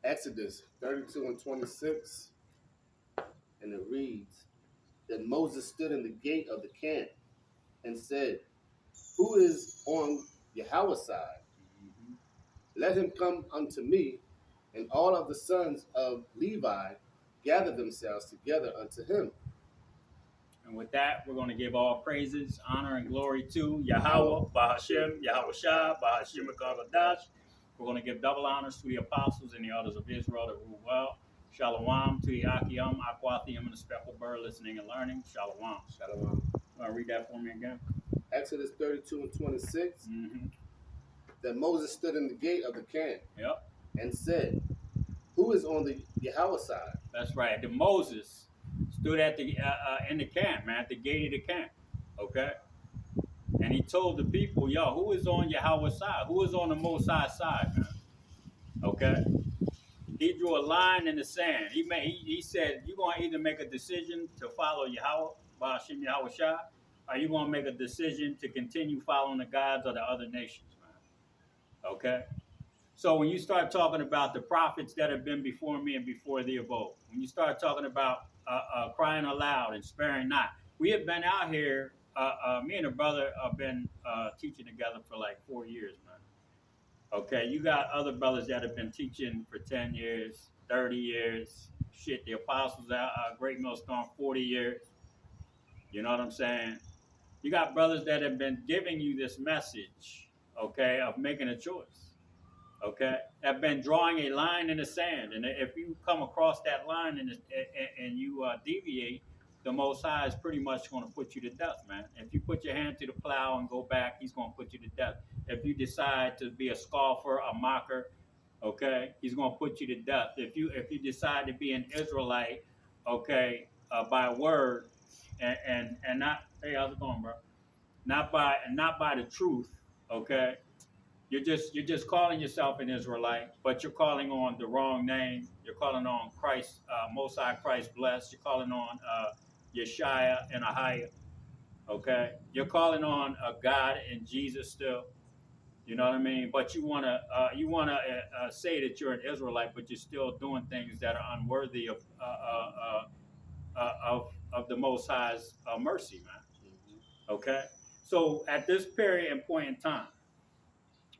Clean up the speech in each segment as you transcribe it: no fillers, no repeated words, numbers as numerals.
Exodus 32 and 26, and it reads, Then Moses stood in the gate of the camp and said, Who is on Yahweh's side? Mm-hmm. Let him come unto me. And all of the sons of Levi gathered themselves together unto him. And with that, we're going to give all praises, honor, and glory to Yahweh, Yahawah, Bahashem, Yahawashai, Bahashim Kavadash. We're going to give double honors to the apostles and the elders of Israel that rule well. Shalom to the Akiyam, Akwathium, and the speckled bird listening and learning. Shalom. Shalom. Want to read that for me again? Exodus 32 and 26. Mm-hmm. Then Moses stood in the gate of the camp Yep. and said, Who is on the Yahweh side? That's right. The Moses stood at the in the camp, man, at the gate of the camp. Okay. And he told the people, yo, who is on Yahweh's side? Who is on the Most High side, man? Okay. He drew a line in the sand. He said, you're going to either make a decision to follow Yahweh, Ba'ashim Yahweh Shai, or you're going to make a decision to continue following the gods of the other nations, man. Okay. So when you start talking about the prophets that have been before me and before thee of old, when you start talking about crying aloud and sparing not, we have been out here. Me and a brother have been teaching together for like 4 years, man. Okay, you got other brothers that have been teaching for 10 years, 30 years. Shit, the apostles at Great Millstone, 40 years. You know what I'm saying? You got brothers that have been giving you this message, okay, of making a choice. Okay, have been drawing a line in the sand, and if you come across that line and you deviate, the Most High is pretty much going to put you to death, man. If you put your hand to the plow and go back, He's going to put you to death. If you decide to be a scoffer, a mocker, okay, He's going to put you to death. If you decide to be an Israelite, okay, by word and not, hey, how's it going, bro? Not by the truth, okay. You're just calling yourself an Israelite, but you're calling on the wrong name. You're calling on Christ, Most High Christ blessed. You're calling on Yeshua and Ahia. Okay, you're calling on a God and Jesus still. You know what I mean? But you wanna say that you're an Israelite, but you're still doing things that are unworthy of the Most High's mercy, man. Okay, so at this period and point in time,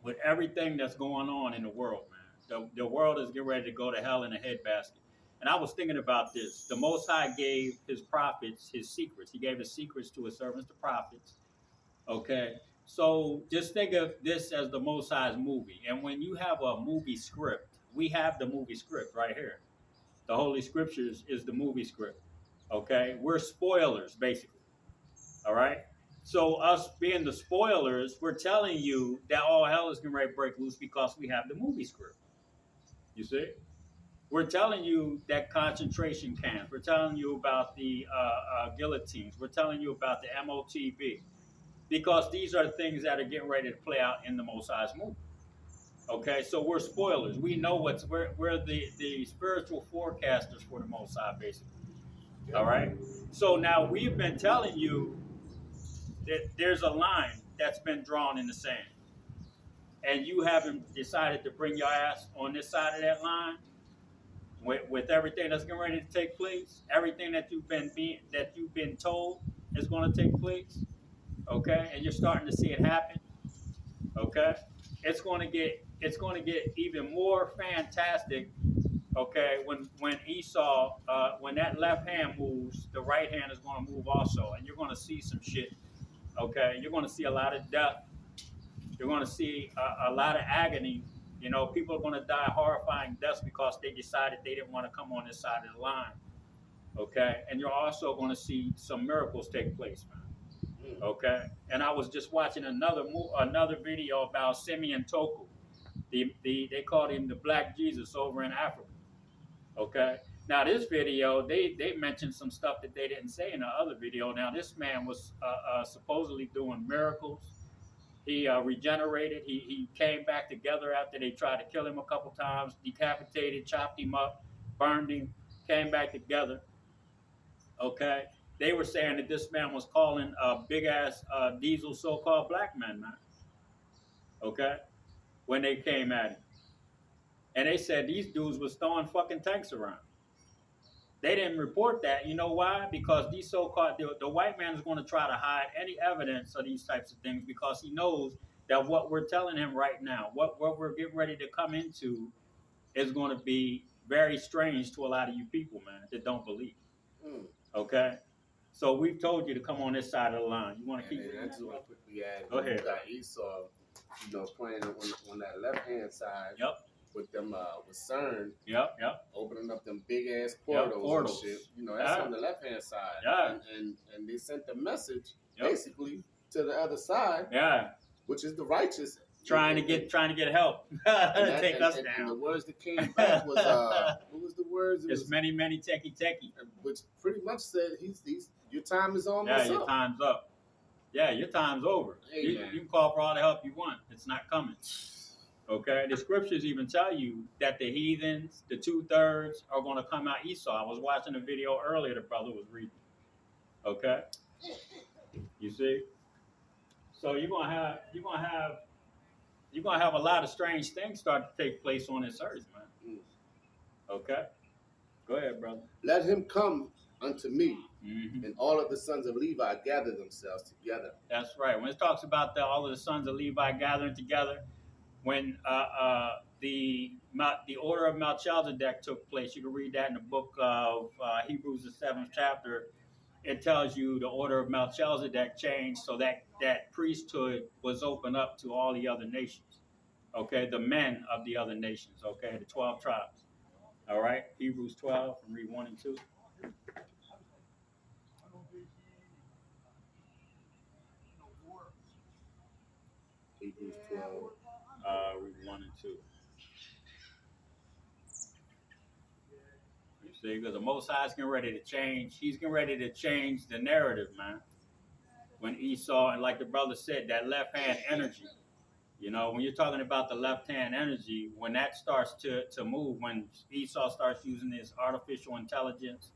with everything that's going on in the world, man. The world is getting ready to go to hell in a headbasket. And I was thinking about this. The Most High gave his prophets his secrets. He gave his secrets to his servants, the prophets. Okay. So just think of this as the Most High's movie. And when you have a movie script, we have the movie script right here. The Holy Scriptures is the movie script. Okay. We're spoilers, basically. All right. So us being the spoilers, we're telling you that all hell is getting ready to break loose because we have the movie script. You see? We're telling you that concentration camps. We're telling you about the guillotines. We're telling you about the MOTB. Because these are things that are getting ready to play out in the Most High's movie. Okay, so we're spoilers. We know we're the spiritual forecasters for the Most High, basically. All right? So now we've been telling you there's a line that's been drawn in the sand, and you haven't decided to bring your ass on this side of that line with everything that's getting ready to take place, everything that you've been told is going to take place, okay, and you're starting to see it happen, okay. It's going to get even more fantastic, okay. When Esau, when that left hand moves, the right hand is going to move also, and you're going to see some shit. Okay, you're going to see a lot of death. You're going to see a lot of agony. You know, people are going to die horrifying deaths because they decided they didn't want to come on this side of the line. Okay, and you're also going to see some miracles take place, man. Okay, and I was just watching another video about Simeon Toku. They called him the Black Jesus over in Africa. Okay. Now this video, they mentioned some stuff that they didn't say in the other video. Now this man was supposedly doing miracles. He regenerated. He came back together after they tried to kill him a couple times, decapitated, chopped him up, burned him, came back together. Okay. They were saying that this man was calling big ass diesel so-called black men, man. Okay. When they came at him. And they said these dudes was throwing fucking tanks around. They didn't report that. You know why? Because these so-called, the white man is going to try to hide any evidence of these types of things because he knows that what we're telling him right now, what we're getting ready to come into is going to be very strange to a lot of you people, man, that don't believe. Okay? So we've told you to come on this side of the line. You want to keep I just want to quickly add, go ahead. You got Esau, playing on that left-hand side. Yep. With them, with CERN. Yep. Opening up them big-ass portals and shit. That's on the left-hand side. Yeah. And they sent the message, basically, to the other side. Yeah. Which is the righteous. Trying to get help. Take us down. And the words that came back was what was the words? It's many techie. Which pretty much said he's your time is almost up. Yeah, your time's up. Yeah, your time's over. Hey, you can call for all the help you want. It's not coming. Okay, the scriptures even tell you that the heathens, the 2/3, are going to come out Esau. I was watching a video earlier. The brother was reading. Okay, you see. So you're gonna have a lot of strange things start to take place on this earth, man. Okay, go ahead, brother. Let him come unto me, and all of the sons of Levi gather themselves together. That's right. When it talks about all of the sons of Levi gathering together. When the order of Melchizedek took place, you can read that in the book of Hebrews, the 7th chapter. It tells you the order of Melchizedek changed so that priesthood was opened up to all the other nations. Okay, the men of the other nations. Okay, the 12 tribes. All right, Hebrews 12, and read 1 and 2. Hebrews 12. Read 1 and 2. You see, because the Most High is getting ready to change. He's getting ready to change the narrative, man. When Esau, and like the brother said, that left-hand energy. When you're talking about the left-hand energy, when that starts to move, when Esau starts using his artificial intelligence,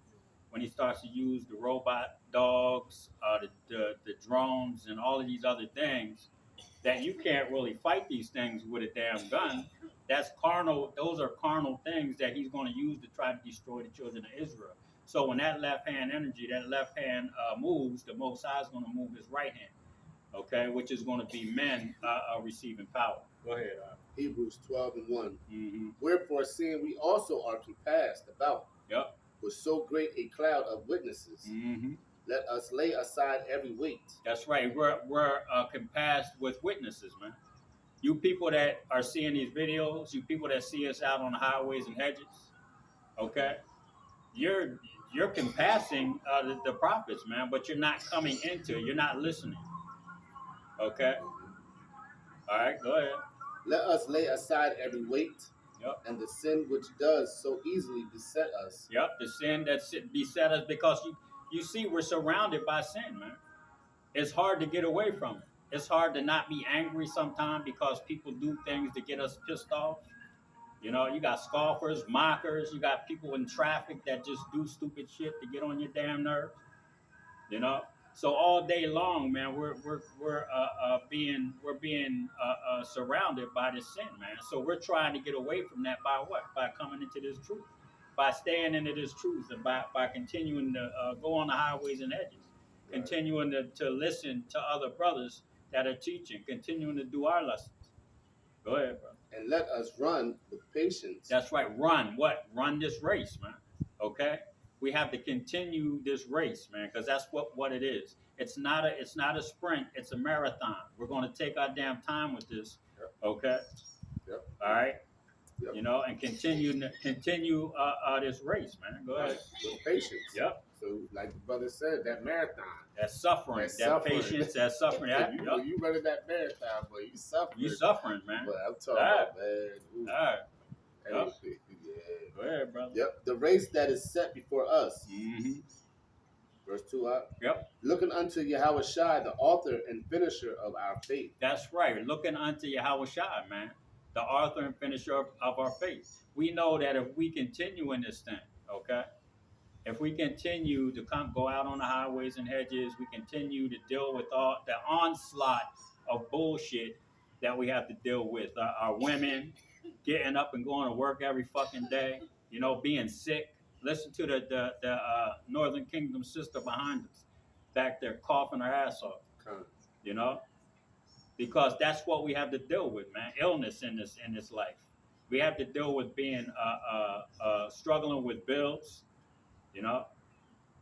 when he starts to use the robot dogs, the drones, and all of these other things, that you can't really fight these things with a damn gun. That's carnal. Those are carnal things that he's going to use to try to destroy the children of Israel. So when that left-hand energy, that left hand moves, the Most High is going to move his right hand, okay, which is going to be men receiving power. Go ahead. Hebrews 12 and 1. Wherefore, seeing we also are compassed about with so great a cloud of witnesses, let us lay aside every weight. That's right. We're compassed with witnesses, man. You people that are seeing these videos, you people that see us out on the highways and hedges, okay, you're compassing the prophets, man, but you're not coming into it. You're not listening. Okay. All right, go ahead. Let us lay aside every weight. And the sin which does so easily beset us. The sin that beset us, because you see, we're surrounded by sin, man. It's hard to get away from it. It's hard to not be angry sometimes because people do things to get us pissed off. You got scoffers, mockers. You got people in traffic that just do stupid shit to get on your damn nerves. So all day long, man, we're being surrounded by this sin, man. So we're trying to get away from that by what? By coming into this truth, by staying into this truth, and by continuing to go on the highways and edges, continuing to listen to other brothers that are teaching, continuing to do our lessons. Go ahead, bro. And let us run with patience. That's right. Run what? Run this race, man. Okay. We have to continue this race, man, because that's what it is. It's not a sprint. It's a marathon. We're going to take our damn time with this, okay? All right. And continue this race, man. Go ahead. With patience. So, like the brother said, that marathon. That's suffering. Patience. That's suffering. You running that marathon, boy. You suffering. You suffering, man. But I'm talking about, man. Ooh. All right. Everything. Go ahead, brother. The race that is set before us. Verse 2. Looking unto YAHAWASHI, the author and finisher of our faith. That's right. Looking unto YAHAWASHI, man, the author and finisher of our faith. We know that if we continue in this thing, okay, if we continue to go out on the highways and hedges, we continue to deal with all the onslaught of bullshit that we have to deal with. Our women, getting up and going to work every fucking day, you know, being sick. Listen to the Northern Kingdom sister behind us, back there coughing her ass off, you know, because that's what we have to deal with, man. Illness in this life. We have to deal with being struggling with bills, you know,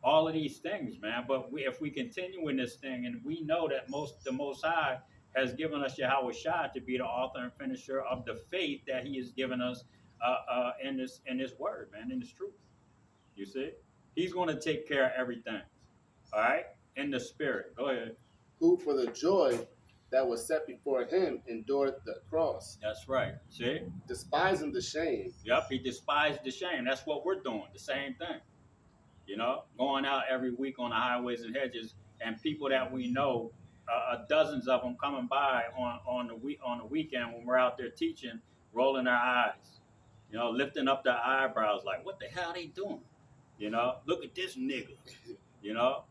all of these things, man. But if we continue in this thing, and we know that the Most High has given us YAHAWASHI to be the author and finisher of the faith that He has given us in this word, man, in this truth. You see, He's going to take care of everything. All right, in the spirit. Go ahead. Who for the joy that was set before Him endured the cross. That's right. See, despising the shame. Yep, He despised the shame. That's what we're doing. The same thing. You know, going out every week on the highways and hedges, and people that we know, dozens of them coming by on the weekend when we're out there teaching, rolling their eyes, you know, lifting up their eyebrows like, what the hell are they doing? You know, look at this nigga. You know,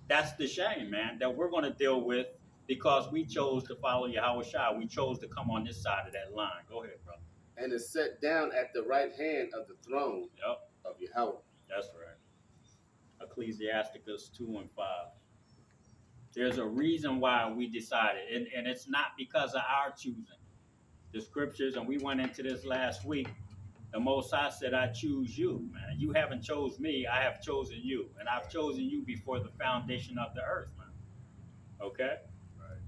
that's the shame, man, that we're going to deal with because we chose to follow YAHAWASHI. We chose to come on this side of that line. Go ahead, brother. And is set down at the right hand of the throne of Yahweh. That's right. Ecclesiasticus 2 and 5. There's a reason why we decided, and it's not because of our choosing. The scriptures, and we went into this last week, the Most High said, I choose you, man. You haven't chose me, I have chosen you. And I've chosen you before the foundation of the earth, man. Okay? Right.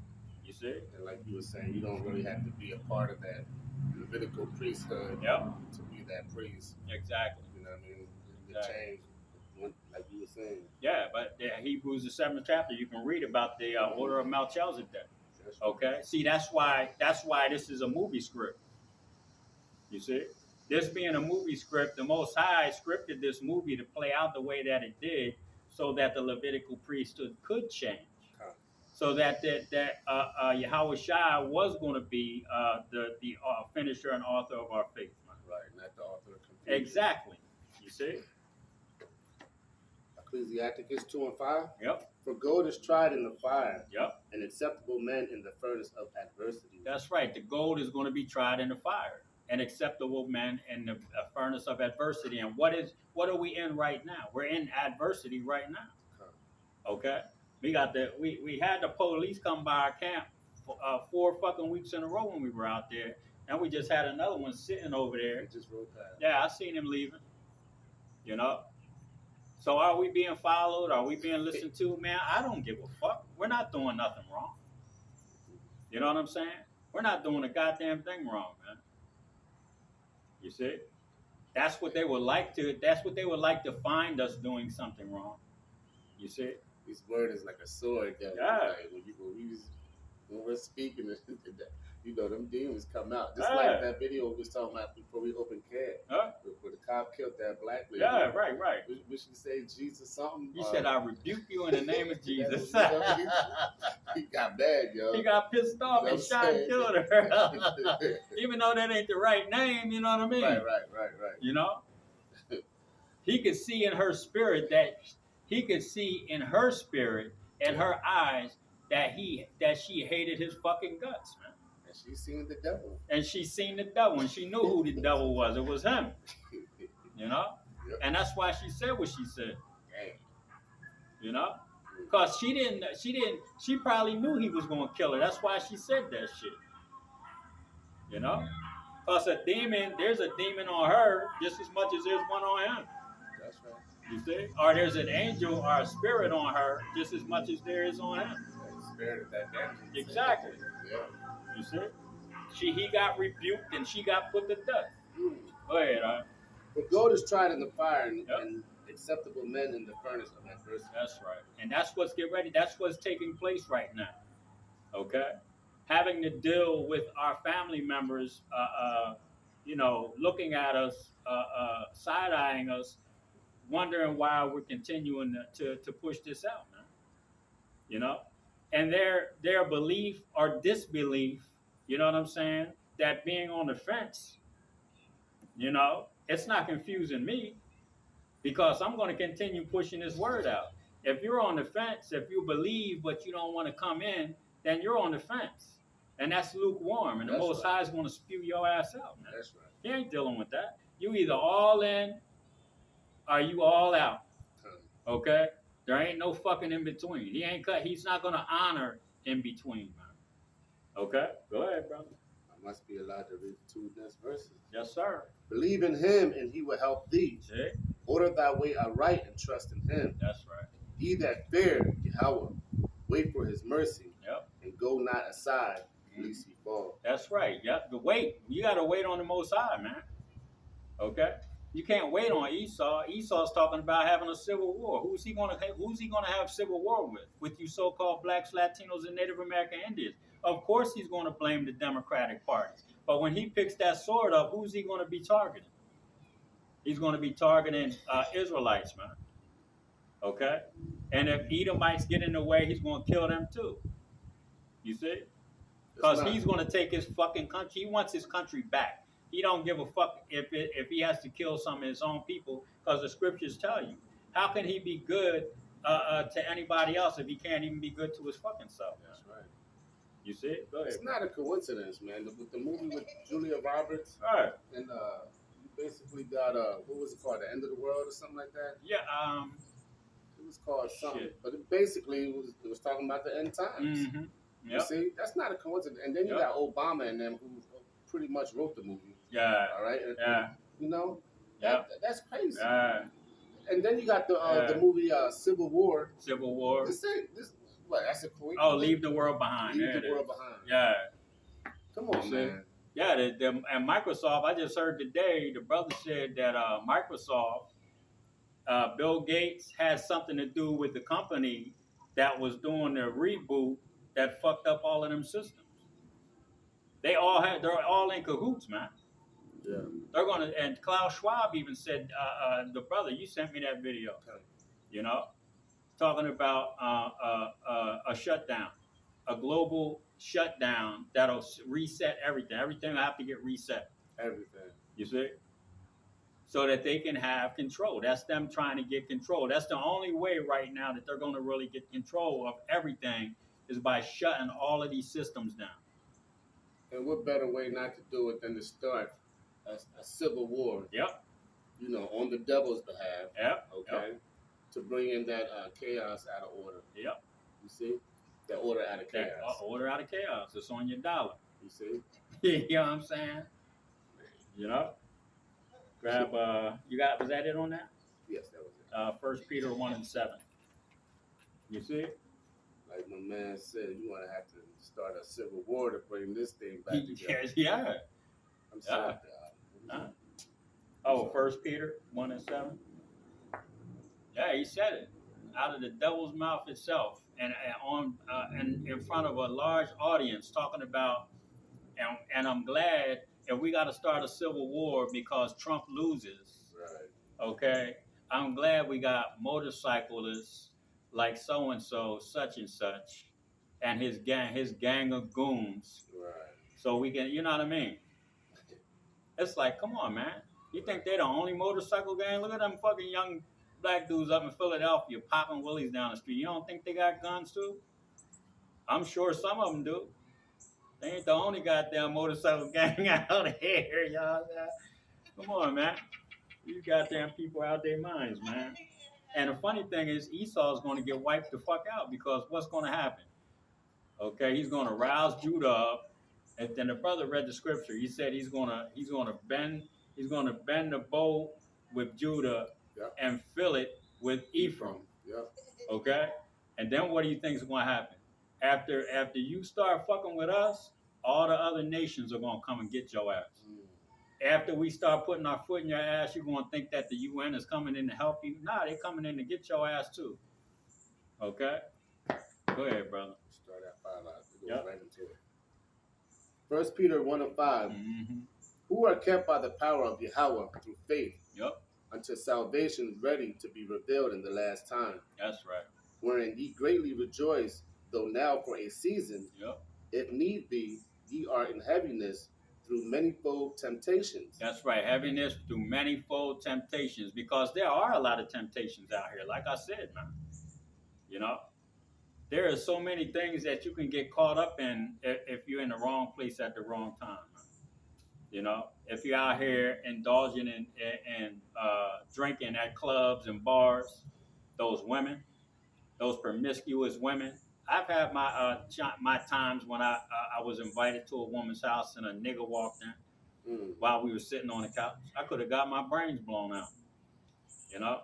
You see? And like you were saying, you don't really have to be a part of that Levitical priesthood to be that priest. Exactly. You know what I mean? The change, like you were saying. Yeah, but Hebrews, the 7th chapter, you can read about the order of Melchizedek. Okay? See, that's why this is a movie script. You see? This being a movie script, the Most High scripted this movie to play out the way that it did so that the Levitical priesthood could change. So that YAHAWASHI was going to be the finisher and author of our faith. Right, not the author of confusion. Exactly. You see? Ecclesiasticus 2 and 5. Yep. For gold is tried in the fire. Yep. And acceptable men in the furnace of adversity. That's right. The gold is going to be tried in the fire. And acceptable men in the furnace of adversity. And what are we in right now? We're in adversity right now. Okay? We had the police come by our camp 4 fucking weeks in a row when we were out there. And we just had another one sitting over there. It just rode past. Yeah, I seen him leaving. You know? So are we being followed? Are we being listened to? Man, I don't give a fuck. We're not doing nothing wrong. You know what I'm saying? We're not doing a goddamn thing wrong, man. You see? That's what they would like to find us doing something wrong. You see? This word is like a sword. That like, when we're speaking, you know, them demons come out. Just like that video we was talking about before we opened camp. Where the cop killed that black lady. Yeah, right. We should say Jesus something. He said, I rebuke you in the name of Jesus. He got mad, yo. He got pissed off and shot and killed her. Even though that ain't the right name, you know what I mean? Right. You know? He could see in her spirit in her eyes that she hated his fucking guts, man. And she seen the devil. And she seen the devil, and she knew who the devil was. It was him. You know? Yep. And that's why she said what she said. Dang. You know? Because she probably knew he was going to kill her. That's why she said that shit. You know? Because there's a demon on her just as much as there's one on him. That's right. You see? Or there's an angel or a spirit on her just as much as there is on him. The spirit of that damage. Exactly. Yeah. You see? He got rebuked and she got put to death. Go ahead, all right. But gold is tried in the fire and acceptable men in the furnace of adversity. That's right. And that's what's taking place right now. Okay? Having to deal with our family members, you know, looking at us, side-eyeing us, wondering why we're continuing to push this out, man. You know? And their belief or disbelief, you know what I'm saying, that being on the fence, you know, it's not confusing me because I'm going to continue pushing this word out. If you're on the fence, if you believe but you don't want to come in, then you're on the fence. And that's lukewarm. And the Most High is going to spew your ass out, man. That's right. He ain't dealing with that. You either all in or you all out. Okay? There ain't no fucking in between. He's not going to honor in between, man. Okay? Go ahead, brother. I must be allowed to read 2 next verses. Yes, sir. Believe in him and he will help thee. See? Order thy way aright and trust in him. That's right. Ye that fear Yahweh, wait for his mercy. Yep. And go not aside, lest he fall. That's right. Yep. The wait. You got to wait on the Most High, man. Okay? You can't wait on Esau. Esau's talking about having a civil war. Who's he gonna have civil war with? With you so-called blacks, Latinos, and Native American Indians. Of course he's gonna blame the Democratic Party. But when he picks that sword up, who's he gonna be targeting? He's gonna be targeting Israelites, man. Okay? And if Edomites get in the way, he's gonna kill them too. You see? Because he's gonna take his fucking country. He wants his country back. He don't give a fuck if he has to kill some of his own people, because the scriptures tell you. How can he be good to anybody else if he can't even be good to his fucking self? That's right. You see? Go ahead. It's not a coincidence, man. With the movie with Julia Roberts, all right. And you basically got what was it called, The End of the World or something like that? Yeah. It was called something, shit. But it was talking about the end times. Mm-hmm. Yep. You see, that's not a coincidence. And then you got Obama and them who pretty much wrote the movie. Yeah. All right. Yeah. You know. Yeah. That's crazy. Yeah. And then you got the movie Civil War. Civil War. This what? That's a coincidence. Oh, Leave the World Behind. Leave the World Behind. Yeah. Come on, man. Yeah, and Microsoft, I just heard today, the brother said that Microsoft, Bill Gates had something to do with the company that was doing the reboot that fucked up all of them systems. They're all in cahoots, man. Yeah. They're gonna, and Klaus Schwab even said, the brother, you sent me that video, you know, talking about a shutdown, a global shutdown that'll reset everything. Everything will have to get reset. Everything. You see? So that they can have control. That's them trying to get control. That's the only way right now that they're going to really get control of everything is by shutting all of these systems down. And what better way not to do it than to start a civil war? Yep. You know, on the devil's behalf. Yep. Okay. Yep. To bring in that chaos out of order. Yep. You see? That order out of chaos. Order out of chaos. It's on your dollar. You see? You know what I'm saying? You know? Grab, was that it on that? Yes, that was it. 1 Peter 1:7. You see? Like my man said, you want to have to start a civil war to bring this thing back together. Yeah. I'm sorry. Oh, 1 Peter 1:7. Yeah, he said it out of the devil's mouth itself, and in front of a large audience, talking about. And I'm glad if we got to start a civil war because Trump loses. Right. Okay. I'm glad we got motorcyclists like so and so, such and such, and his gang of goons. Right. So we can, you know what I mean? It's like, come on, man. You think they're the only motorcycle gang? Look at them fucking young black dudes up in Philadelphia popping willies down the street. You don't think they got guns too? I'm sure some of them do. They ain't the only goddamn motorcycle gang out here, y'all. Come on, man. You goddamn people out their minds, man. And the funny thing is, Esau's going to get wiped the fuck out because what's going to happen? Okay, he's going to rouse Judah up, and then the brother read the scripture. He said he's going to bend the bow with Judah and fill it with Ephraim. Yep. Okay, and then what do you think is going to happen? After you start fucking with us, all the other nations are going to come and get your ass. After we start putting our foot in your ass, you're going to think that the UN is coming in to help you. Nah, they're coming in to get your ass too. Okay? Go ahead, brother. Start at 5 hours. It goes right into it. 1 Peter 1:5. Mm-hmm. Who are kept by the power of Yahawah through faith until salvation is ready to be revealed in the last time. That's right. Wherein ye greatly rejoice, though now for a season, if need be, ye are in heaviness through manifold temptations. That's right, heaviness through manifold temptations, because there are a lot of temptations out here, like I said, man. You know? There are so many things that you can get caught up in if you're in the wrong place at the wrong time. You know, if you're out here indulging in drinking at clubs and bars, those women, those promiscuous women. I've had my times when I was invited to a woman's house and a nigga walked in while we were sitting on the couch. I could have got my brains blown out. You know,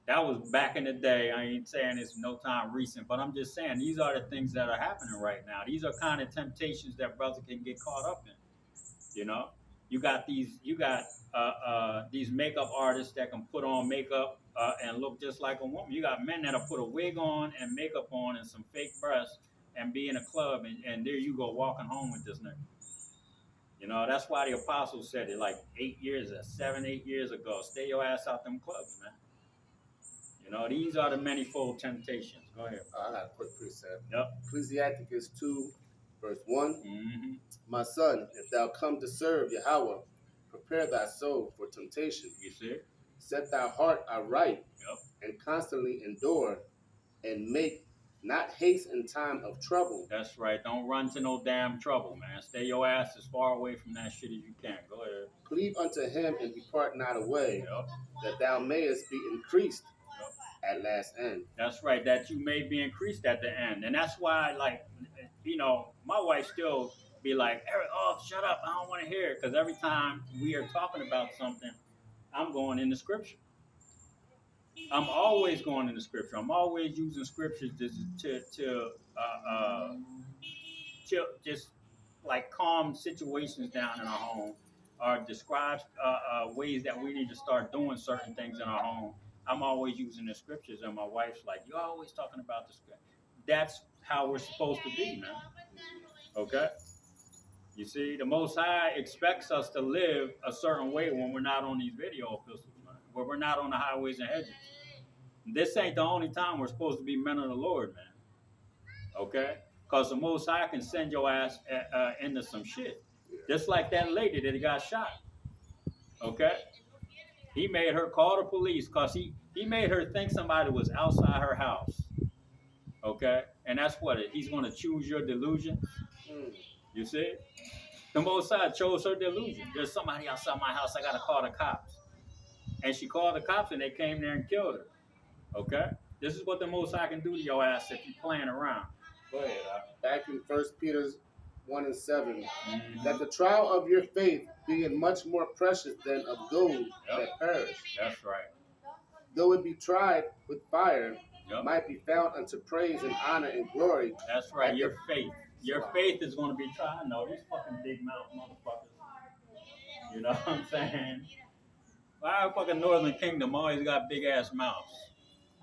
that was back in the day. I ain't saying it's no time recent, but I'm just saying these are the things that are happening right now. These are kind of temptations that brother can get caught up in. You know, you got these makeup artists that can put on makeup and look just like a woman. You got men that'll put a wig on and makeup on and some fake breasts and be in a club and there you go walking home with this nigga. You know, that's why the apostles said it like 7, 8 years ago. Stay your ass out them clubs, man. You know, these are the manifold temptations. Go ahead. I got a quick precept. Yep. Ecclesiasticus 2, verse 1. Mm-hmm. My son, if thou come to serve Yahweh, prepare thy soul for temptation. You see? Set thy heart aright, Yep. and constantly endure, and make not haste in time of trouble. That's right. Don't run to no damn trouble, man. Stay your ass as far away from that shit as you can. Go ahead. Cleave unto him and depart not away, Yep. that thou mayest be increased Yep. at last end. That's right. That you may be increased at the end. And that's why, like, you know, my wife still be like, Eric, oh, shut up. I don't want to hear it. Because every time we are talking about something, I'm going in the scripture. I'm always going in the scripture. I'm always using scriptures to just like calm situations down in our home, or describes ways that we need to start doing certain things in our home. I'm always using the scriptures, and my wife's like, "You're always talking about the scripture." That's how we're supposed to be, man. Okay. You see, the Most High expects us to live a certain way when we're not on these video epistles, man. When we're not on the highways and hedges. This ain't the only time we're supposed to be men of the Lord, man. Okay? Because the Most High can send your ass into some shit. Just like that lady that got shot. Okay? He made her call the police because he made her think somebody was outside her house. Okay? And that's what he's going to choose your delusion. You see? The Most High chose her delusion. There's somebody outside my house. I got to call the cops. And she called the cops and they came there and killed her. Okay? This is what the Most High can do to your ass if you're playing around. Go ahead. Back in 1 Peter 1 and 7, that the trial of your faith, being much more precious than of gold that perish. That's right. Though it be tried with fire, might be found unto praise and honor and glory. That's right. Your faith. Your faith is going to be tried. No, these fucking big mouth motherfuckers. You know what I'm saying? Why fucking Northern Kingdom always got big ass mouths?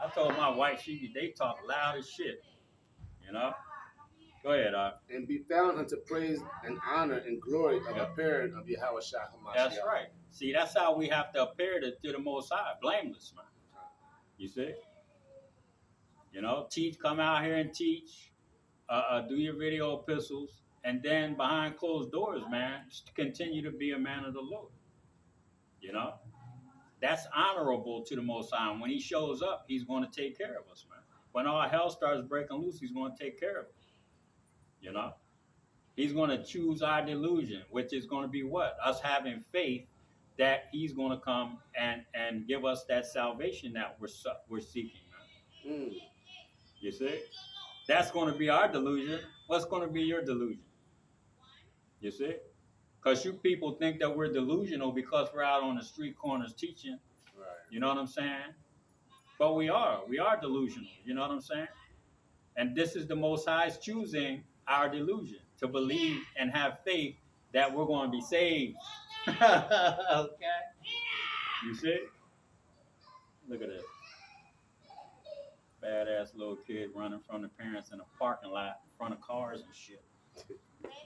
I told my wife, they talk loud as shit. You know? Go ahead, and be found unto praise and honor and glory of appearing of YAHAWASHI. That's right. See, that's how we have to appear to the Most High, blameless, man. You see? You know, come out here and teach, do your video epistles, and then behind closed doors, man, just continue to be a man of the Lord. You know? That's honorable to the Most High. And when he shows up, he's going to take care of us, man. When all hell starts breaking loose, he's going to take care of us. You know? He's going to choose our delusion, which is going to be what? Us having faith that he's going to come and give us that salvation that we're seeking, man. You see? That's going to be our delusion. What's going to be your delusion? You see? Because you people think that we're delusional because we're out on the street corners teaching. Right. You know what I'm saying? But we are. We are delusional. You know what I'm saying? And this is the Most High's choosing our delusion, to believe and have faith that we're going to be saved. Okay? You see? Look at this. Badass little kid running from the parents in a parking lot in front of cars and shit.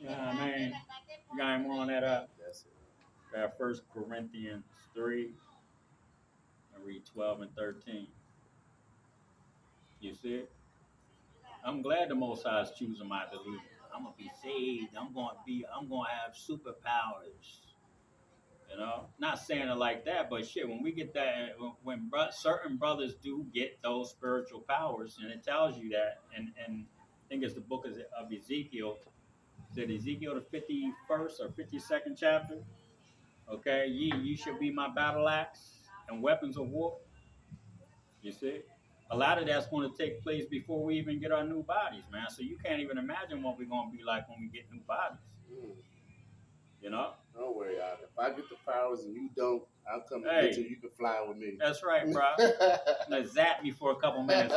You know what I mean? You got him on that up. That's it. Got 1 Corinthians 3. I read 12 and 13. You see it? I'm glad the Most High is choosing my delusion. I'm gonna be saved. I'm gonna have superpowers. You know, not saying it like that, but shit, when we get that, when certain brothers do get those spiritual powers, and it tells you that, and I think it's the book of Ezekiel. Is it Ezekiel the 51st or 52nd chapter? Okay, you should be my battle axe and weapons of war. You see, a lot of that's going to take place before we even get our new bodies, man. So you can't even imagine what we're going to be like when we get new bodies. You know? Don't worry, if I get the powers and you don't, I'll come and get you. You can fly with me. That's right, bro. Gonna zap me for a couple minutes.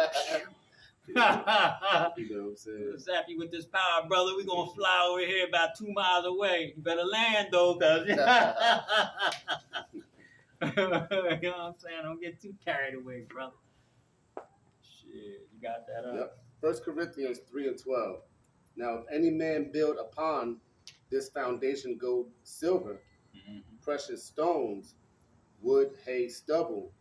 You know what I'm saying? Zap you with this power, brother. We're gonna fly over here about 2 miles away. You better land though, cause you know what I'm saying? Don't get too carried away, brother. Shit, you got that up? Yep. 1 Corinthians 3:12. Now, if any man build upon this foundation gold, silver, precious stones, wood, hay, stubble,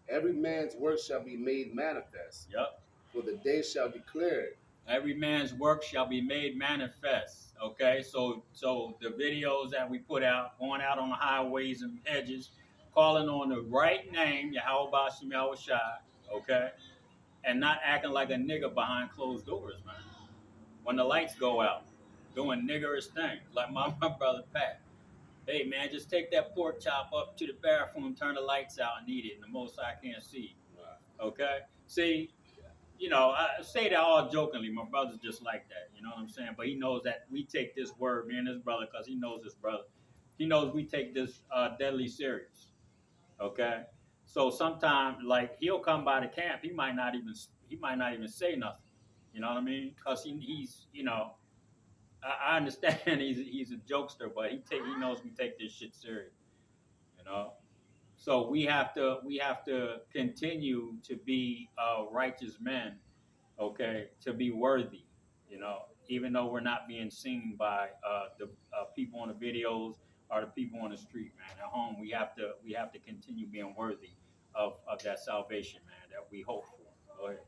every man's work shall be made manifest. Yep. For the day shall declare it. Every man's work shall be made manifest. Okay, so the videos that we put out, going out on the highways and hedges, calling on the right name, YAHAWASHI, YAHAWASHI, okay, and not acting like a nigga behind closed doors, man. When the lights go out, doing niggerish things, like my brother Pat. Hey, man, just take that pork chop up to the bathroom, turn the lights out, and eat it, and the most I can't see. Okay? See, you know, I say that all jokingly. My brother's just like that, you know what I'm saying? But he knows that we take this word, me and his brother, because he knows his brother. He knows we take this deadly serious, okay? So sometimes, like, he'll come by the camp. He might not even say nothing, you know what I mean? Because he's, you know, I understand he's a jokester, but he knows we take this shit serious, you know. So we have to continue to be righteous men, okay, to be worthy, you know, even though we're not being seen by the people on the videos or the people on the street, man. At home, we have to continue being worthy of that salvation, man, that we hope for. Go ahead.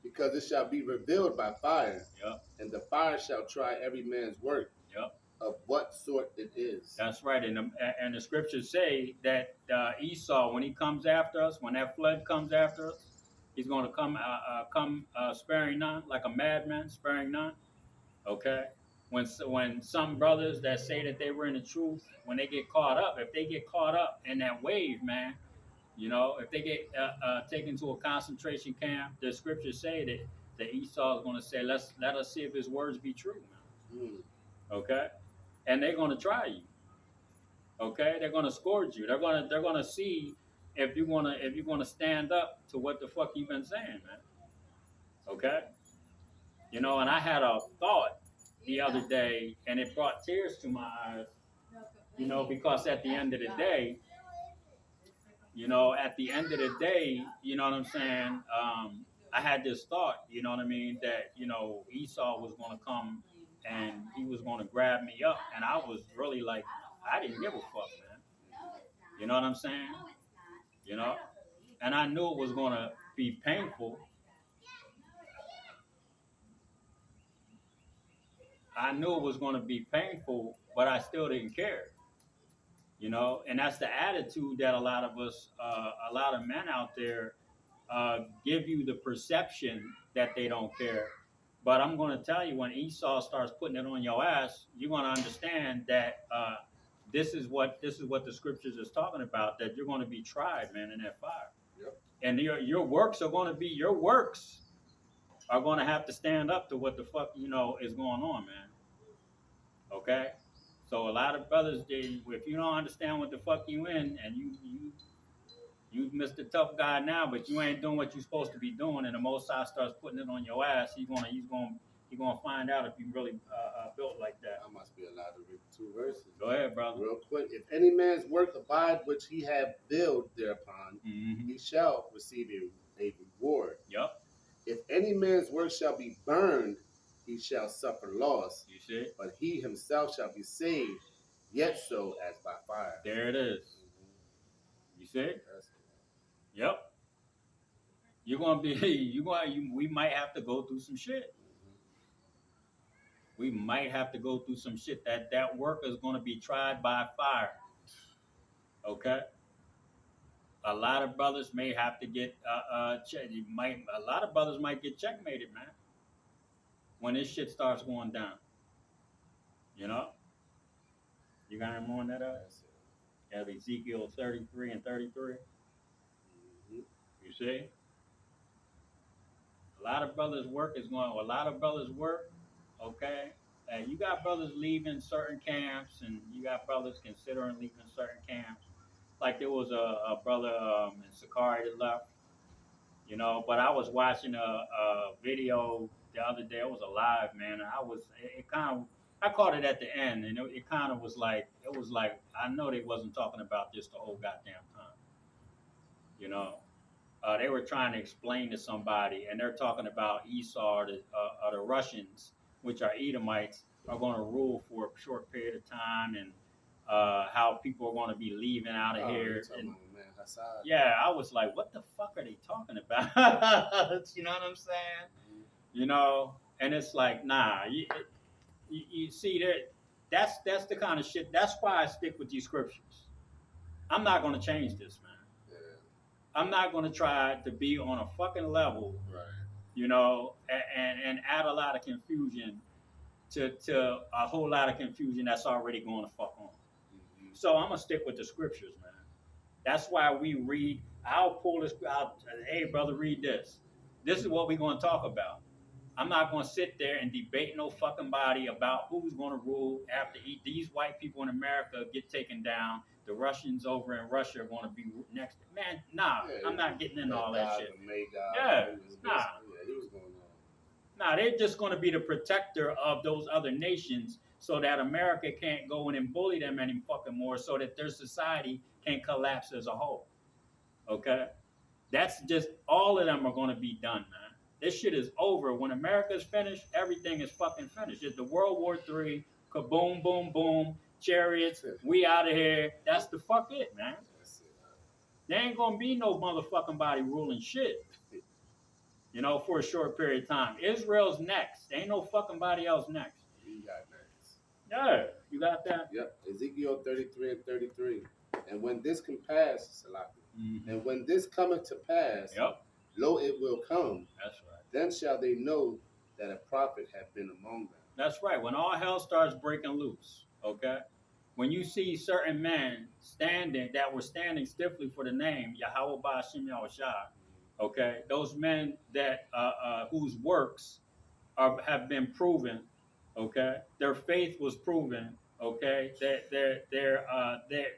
Because it shall be revealed by fire. Yep. And the fire shall try every man's work. Yep. Of what sort it is. That's right, and the scriptures say that Esau, when he comes after us, when that flood comes after us, he's going to come sparing none, like a madman, sparing none. Okay, when some brothers that say that they were in the truth, when they get caught up, if they get caught up in that wave, man, you know, if they get taken to a concentration camp, the scriptures say that Esau is going to say, let us see if his words be true, man. Okay. And they're going to try you. Okay, they're going to scourge you. They're going to see if you're going to stand up to what the fuck you've been saying, man. Okay, you know. And I had a thought the other day, and it brought tears to my eyes. You know, because at the end of the day, you know, you know what I'm saying. I had this thought, you know what I mean, that you know Esau was going to come. And he was going to grab me up, and I was really like, I didn't give a fuck, man. You know what I'm saying? You know? And I knew it was going to be painful. I knew it was going to be painful, but I still didn't care. You know? And that's the attitude that a lot of us, a lot of men out there give you the perception that they don't care. But I'm going to tell you, when Esau starts putting it on your ass, you're going to understand that this is what the scriptures is talking about. That you're going to be tried, man, in that fire. Yep. And your works are going to have to stand up to what the fuck you know is going on, man. Okay. So a lot of brothers, if you don't understand what the fuck you in, and you Mr. Tough Guy now, but you ain't doing what you're supposed to be doing, and the Most High starts putting it on your ass, he's gonna find out if you really built like that. I must be allowed to read 2 verses. Go ahead, brother. Real quick. If any man's work abide which he have built thereupon, he shall receive a reward. Yep. If any man's work shall be burned, he shall suffer loss. You see? But he himself shall be saved, yet so as by fire. There it is. You see? Yep. You're gonna be. We might have to go through some shit. We might have to go through some shit. That work is gonna be tried by fire. Okay, a lot of brothers may have to get a lot of brothers might get checkmated, man, when this shit starts going down. You know, you got any more on that? You have Ezekiel 33 and 33. You see, a lot of brothers' work is going. A lot of brothers' work. Okay, and you got brothers leaving certain camps, and you got brothers considering leaving certain camps. Like there was a brother in Sakari that left. You know, but I was watching a video the other day. It was a live, man. And it kind of, I caught it at the end, and it kind of was like, I know they wasn't talking about this the whole goddamn time. You know, they were trying to explain to somebody, and they're talking about Esau or the Russians, which are Edomites, are going to rule for a short period of time, and how people are going to be leaving out of here. And, yeah, I was like, what the fuck are they talking about? You know what I'm saying? You know, and it's like, nah, you see that's the kind of shit. That's why I stick with these scriptures. I'm not going to change this, man. Yeah. I'm not going to try to be on a fucking level, right? You know, and add a lot of confusion to a whole lot of confusion that's already going to fuck on. Mm-hmm. So I'm going to stick with the scriptures, man. That's why we read. I'll pull this out. Hey, brother, read this. This is what we're going to talk about. I'm not going to sit there and debate no fucking body about who's going to rule after these white people in America get taken down. The Russians over in Russia are going to be next. Man, nah, yeah, I'm not getting into all that shit. Yeah, nah. Yeah, he was going on. Nah, they're just going to be the protector of those other nations so that America can't go in and bully them any fucking more, so that their society can collapse as a whole. Okay? That's just, all of them are going to be done, man. This shit is over. When America's finished, everything is fucking finished. It's the World War III, kaboom, boom, boom, chariots, we out of here. That's the fuck it, man. There ain't going to be no motherfucking body ruling shit. You know, for a short period of time. Israel's next. There ain't no fucking body else next. You got next. Yeah, you got that? Yep. Ezekiel 33 and 33. And when this can pass, and when this cometh to pass, yep, lo, it will come. That's right. Then shall they know that a prophet hath been among them. That's right. When all hell starts breaking loose, okay? When you see certain men that were standing stiffly for the name YAHAWASHI, okay? Those men that whose works have been proven, okay? Their faith was proven, okay? That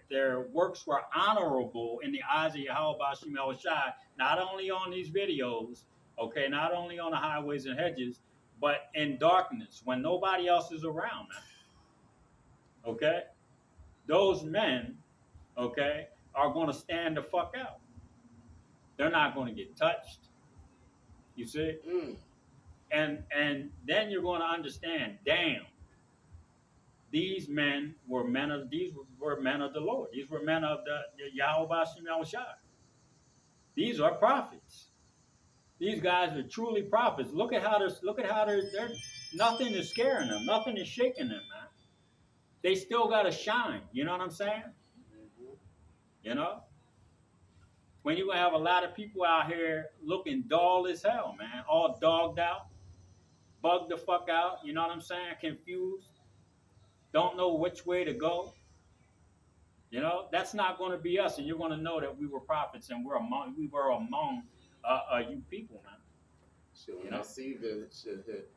their works were honorable in the eyes of YAHAWASHI, not only on these videos, okay, not only on the highways and hedges, but in darkness when nobody else is around, man. Okay? Those men, okay, are going to stand the fuck out. They're not going to get touched. You see? And then you're going to understand, damn, these were men of the Lord. These were men of the YAHAWASHI. These are prophets. These guys are truly prophets. Look at how they're nothing is scaring them. Nothing is shaking them, man. They still got to shine. You know what I'm saying? Mm-hmm. You know? When you have a lot of people out here looking dull as hell, man. All dogged out. Bugged the fuck out. You know what I'm saying? Confused. Don't know which way to go. You know? That's not going to be us. And you're going to know that we were prophets and we were among you people, man. So when I see the shit hit,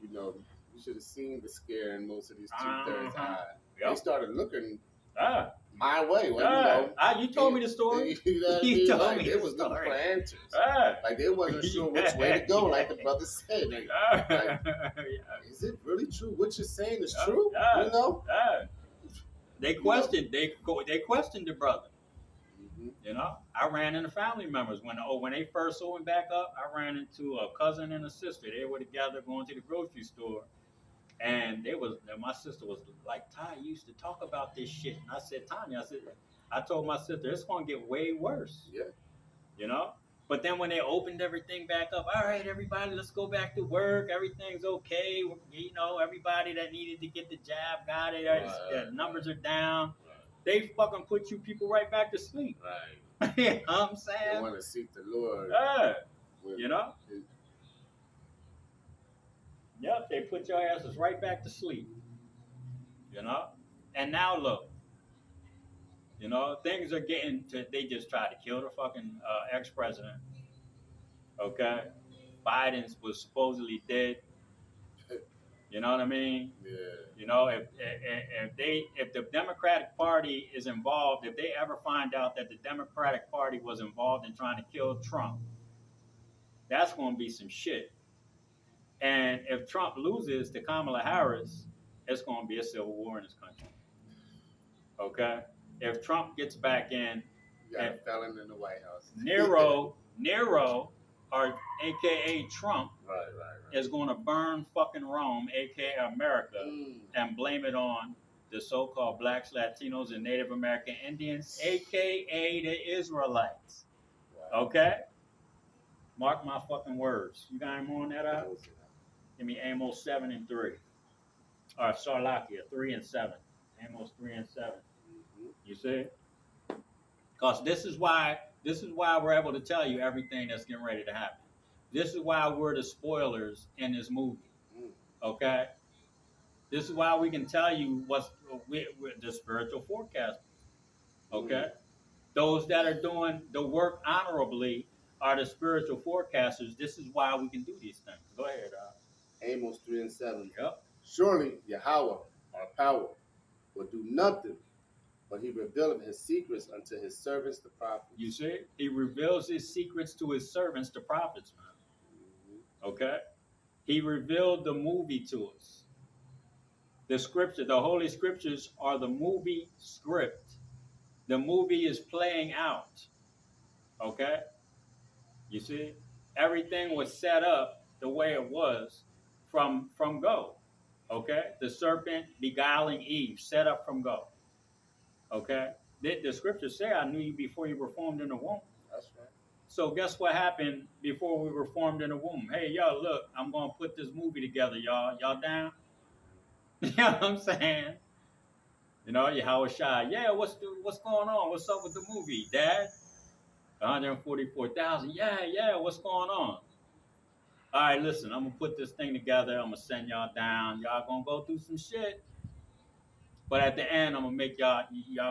you know, you should have seen the scare in most of these 2/3 eye. Yep. They started looking my way. Well, you told me the story. You know what I mean? Told me they was looking for answers. Like they wasn't sure which way to go, like the brother said. Like, is it really true? What you're saying is true? You know? They questioned. They questioned the brother. You know, I ran into family members when they first opened back up. I ran into a cousin and a sister. They were together going to the grocery store, and my sister was like, "Ty, you used to talk about this shit." And I said, "Tanya," I told my sister, it's gonna get way worse. Yeah, you know. But then when they opened everything back up, all right, everybody, let's go back to work. Everything's okay. You know, everybody that needed to get the jab got it. The numbers are down. they fucking put you people right back to sleep. Right. You know what I'm saying? They want to seek the Lord. Yeah. with You know? his- Yep, they put your asses right back to sleep. You know? And now look, you know, things are getting to, they just tried to kill the fucking ex-president. Okay? Biden was supposedly dead. You know what I mean? Yeah. You know, if the Democratic Party is involved, if they ever find out that the Democratic Party was involved in trying to kill Trump, that's going to be some shit. And if Trump loses to Kamala Harris, it's going to be a civil war in this country. Okay? If Trump gets back in, You got a felon in the White House. Nero, or AKA Trump, right. is going to burn fucking Rome, AKA America, and blame it on the so-called blacks, Latinos, and Native American Indians, AKA the Israelites. Wow. Okay? Mark my fucking words. You got any more on that out? Give me Amos 7 and 3. Or Sarlakia 3 and 7. Amos 3 and 7. You see? Because this is why we're able to tell you everything that's getting ready to happen. This is why we're the spoilers in this movie. Okay? This is why we can tell you what's we're the spiritual forecasters. Okay? Those that are doing the work honorably are the spiritual forecasters. This is why we can do these things. Go ahead. Amos 3 and 7. Yep. Surely Yahawah, our power, will do nothing, but he revealeth his secrets unto his servants, the prophets. You see? He reveals his secrets to his servants, the prophets, man. Okay? He revealed the movie to us. The scripture, the Holy Scriptures are the movie script. The movie is playing out. Okay? You see? Everything was set up the way it was from go. Okay? The serpent beguiling Eve, set up from go. Okay? The scriptures say, I knew you before you were formed in the womb. That's right. So guess what happened before we were formed in the womb? Hey, y'all, look, I'm going to put this movie together, y'all. Y'all down? You know what I'm saying? You know, YAHAWASHI. Yeah, what's going on? What's up with the movie, Dad? 144,000. Yeah, what's going on? All right, listen, I'm going to put this thing together. I'm going to send y'all down. Y'all going to go through some shit. But at the end, I'm going to make y'all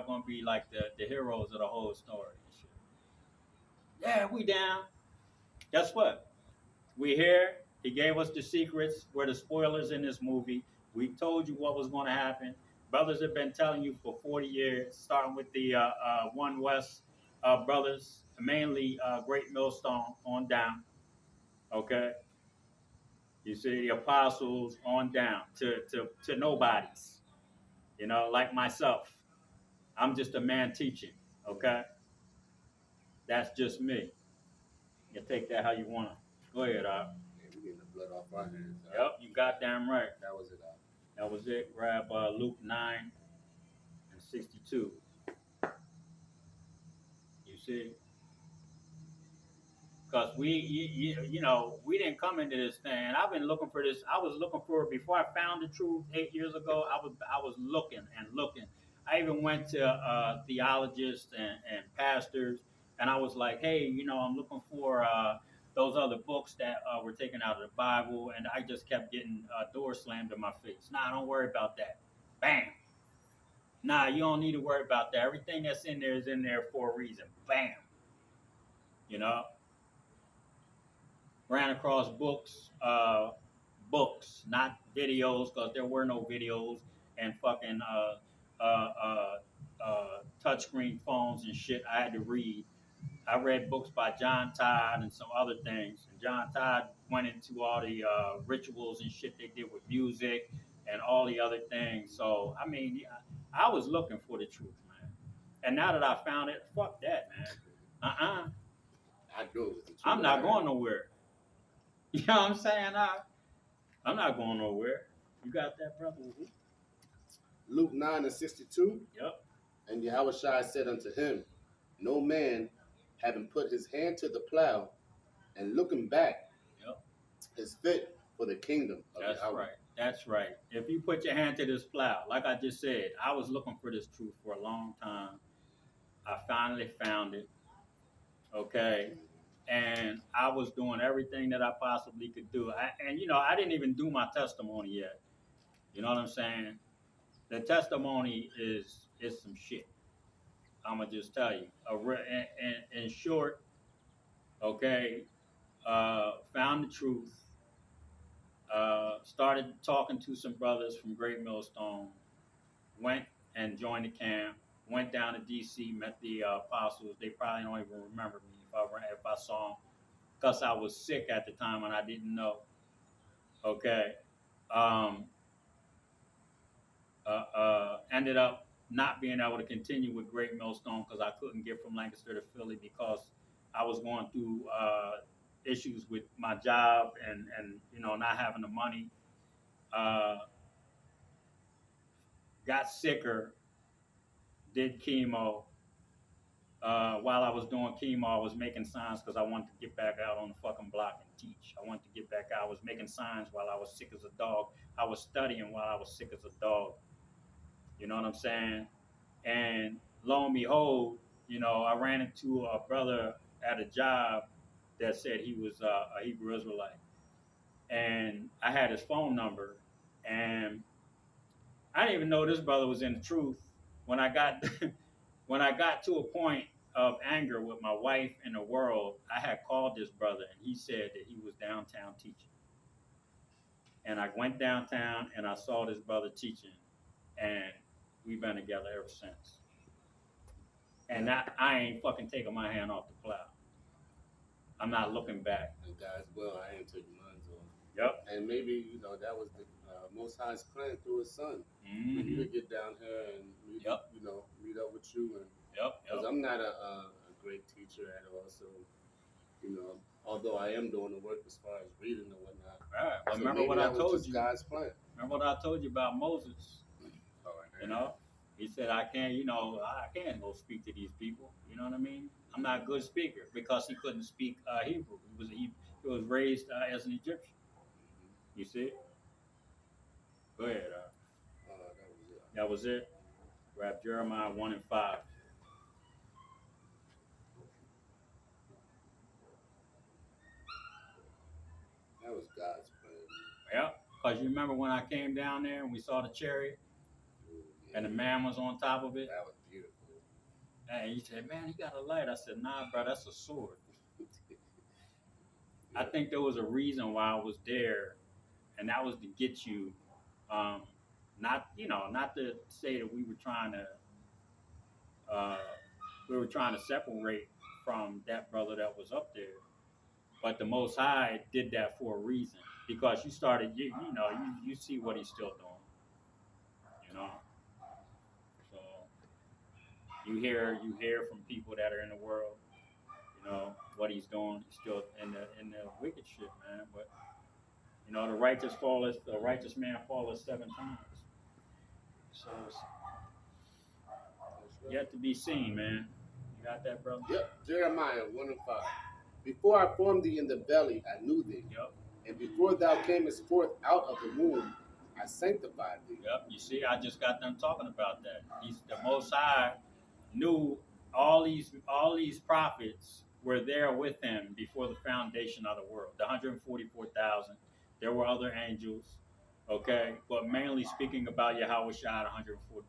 going to be like the heroes of the whole story. Yeah, we down. Guess what? We here. He gave us the secrets. We're the spoilers in this movie. We told you what was going to happen. Brothers have been telling you for 40 years, starting with the One West brothers, mainly Great Millstone on down. Okay? You see the apostles on down to nobodies. You know, like myself. I'm just a man teaching. Okay? That's just me. You take that how you want to. Go ahead, We're getting the blood off our hands. Yep, you goddamn right. That was it. That was it. Grab Luke 9 and 62. You see? Because you know, we didn't come into this thing. I've been looking for this. I was looking for it before I found the truth 8 years ago. I was looking and looking. I even went to theologists and pastors, and I was like, hey, you know, I'm looking for those other books that were taken out of the Bible, and I just kept getting doors slammed in my face. Nah, don't worry about that. Bam. Nah, you don't need to worry about that. Everything that's in there is in there for a reason. Bam. You know? Ran across books, not videos, because there were no videos, and fucking touchscreen phones and shit I had to read. I read books by John Todd and some other things. And John Todd went into all the rituals and shit they did with music and all the other things. So, I mean, I was looking for the truth, man. And now that I found it, fuck that, man. I go with the truth. I'm not going nowhere. You know what I'm saying? I'm not going nowhere. You got that, brother? Luke 9 and 62. Yep. And Yahawashi said unto him, no man, having put his hand to the plow and looking back, yep, is fit for the kingdom of That's Yahweh. right. That's right. If you put your hand to this plow, like I just said, I was looking for this truth for a long time. I finally found it. Okay. And I was doing everything that I possibly could do. And I didn't even do my testimony yet. You know what I'm saying? The testimony is some shit. I'm gonna just tell you. In short, okay, found the truth. Started talking to some brothers from Great Millstone. Went and joined the camp. Went down to D.C. Met the apostles. They probably don't even remember me if I saw them, because I was sick at the time and I didn't know. Okay. Um, Ended up not being able to continue with Great Millstone because I couldn't get from Lancaster to Philly because I was going through issues with my job and not having the money. Got sicker, did chemo. While I was doing chemo, I was making signs because I wanted to get back out on the fucking block and teach. I wanted to get back out. I was making signs while I was sick as a dog. I was studying while I was sick as a dog. You know what I'm saying? And lo and behold, I ran into a brother at a job that said he was a Hebrew Israelite. And I had his phone number. And I didn't even know this brother was in the truth. When I got when I got to a point of anger with my wife and the world, I had called this brother and he said that he was downtown teaching. And I went downtown and I saw this brother teaching, and we've been together ever since. And I ain't fucking taking my hand off the plow. I'm not looking back. And God's will, I ain't taking mine on. Yep. And maybe, that was the Most High's plan through his son. Mm-hmm. For you to get down here and meet up with you. And because I'm not a great teacher at all, so, although I am doing the work as far as reading and whatnot. Right. Well, so remember what I told you. God's plan. Remember what I told you about Moses? All right. He said, I can't go speak to these people. You know what I mean? I'm not a good speaker because he couldn't speak Hebrew. He was raised as an Egyptian. You see? Go ahead. That was it. Grab Jeremiah 1 and 5. That was God's plan. Yeah, because you remember when I came down there and we saw the chariot? And the man was on top of it. That was beautiful. And he said, man, he got a light. I said, nah, bro, that's a sword. I think there was a reason why I was there, and that was to get you, not to say that we were trying to separate from that brother that was up there, but the Most High did that for a reason, because you started, you see what he's still doing, So you hear from people that are in the world, what he's doing. He's still in the wicked shit, man. But the righteous man falleth 7 times. So it's yet to be seen, man. You got that, brother? Yep. Jeremiah 1 and 5. Before I formed thee in the belly, I knew thee. Yep. And before thou camest forth out of the womb, I sanctified thee. Yep. You see, I just got done talking about that. The Most High knew all these prophets were there with him before the foundation of the world. The 144,000. There were other angels, okay, but mainly speaking about YAHAWASHI,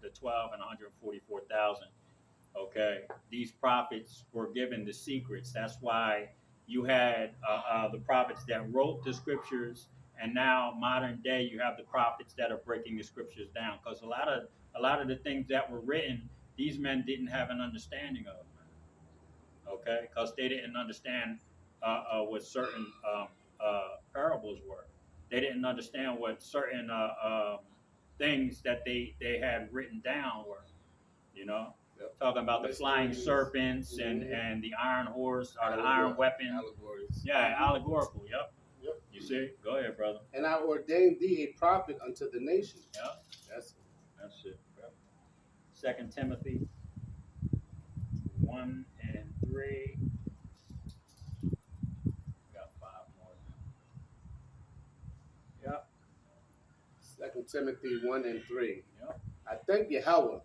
the 12 and 144,000. Okay, these prophets were given the secrets. That's why you had the prophets that wrote the scriptures, and now modern day you have the prophets that are breaking the scriptures down. Because a lot of the things that were written, these men didn't have an understanding of. Okay, because they didn't understand what certain parables were. They didn't understand what certain things that they had written down were. Yep. Talking about the flying serpents and the iron horse or the iron weapon. Allegories. Yeah, allegorical. Yep. Yep. You see? Go ahead, brother. And I ordained thee a prophet unto the nations. Yep. That's it. Yep. 2 Timothy 1 and 3. Got 5 more. Yep. Timothy 1 and 3. Yep. I thank Yahweh,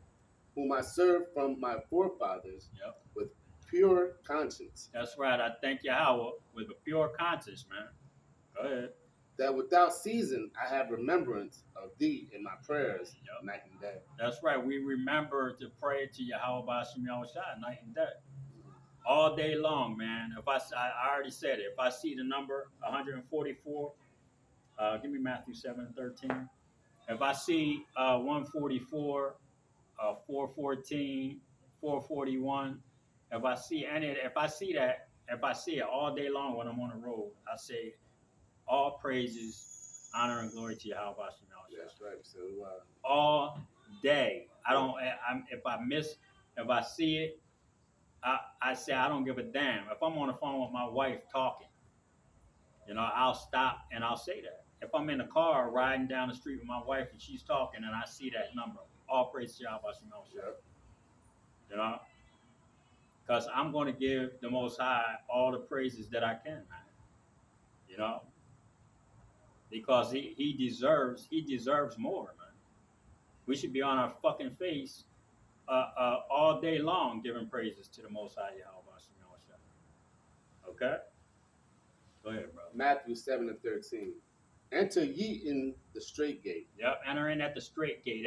whom I served from my forefathers Yep. with pure conscience. That's right. I thank Yahweh with a pure conscience, man. Go ahead. That without season I have remembrance of thee in my prayers night and day. That's right. We remember to pray to YAHAWASHI night and day. All day long, man. If I already said it. If I see the number 144, give me Matthew 7:13. If I see 144, 414, 441, if I see it all day long when I'm on the road, I say all praises, honor, and glory to Yahweh. That's right. So all day. If I see it, I say I don't give a damn. If I'm on the phone with my wife talking, I'll stop and I'll say that. If I'm in the car riding down the street with my wife and she's talking and I see that number, all praise to Yahweh. Because I'm going to give the Most High all the praises that I can, man. Because he deserves more, man. We should be on our fucking face all day long giving praises to the Most High Yahweh. Okay? Go ahead, brother. Matthew 7 and 13. Enter ye in the straight gate. Yep, enter in at the straight gate.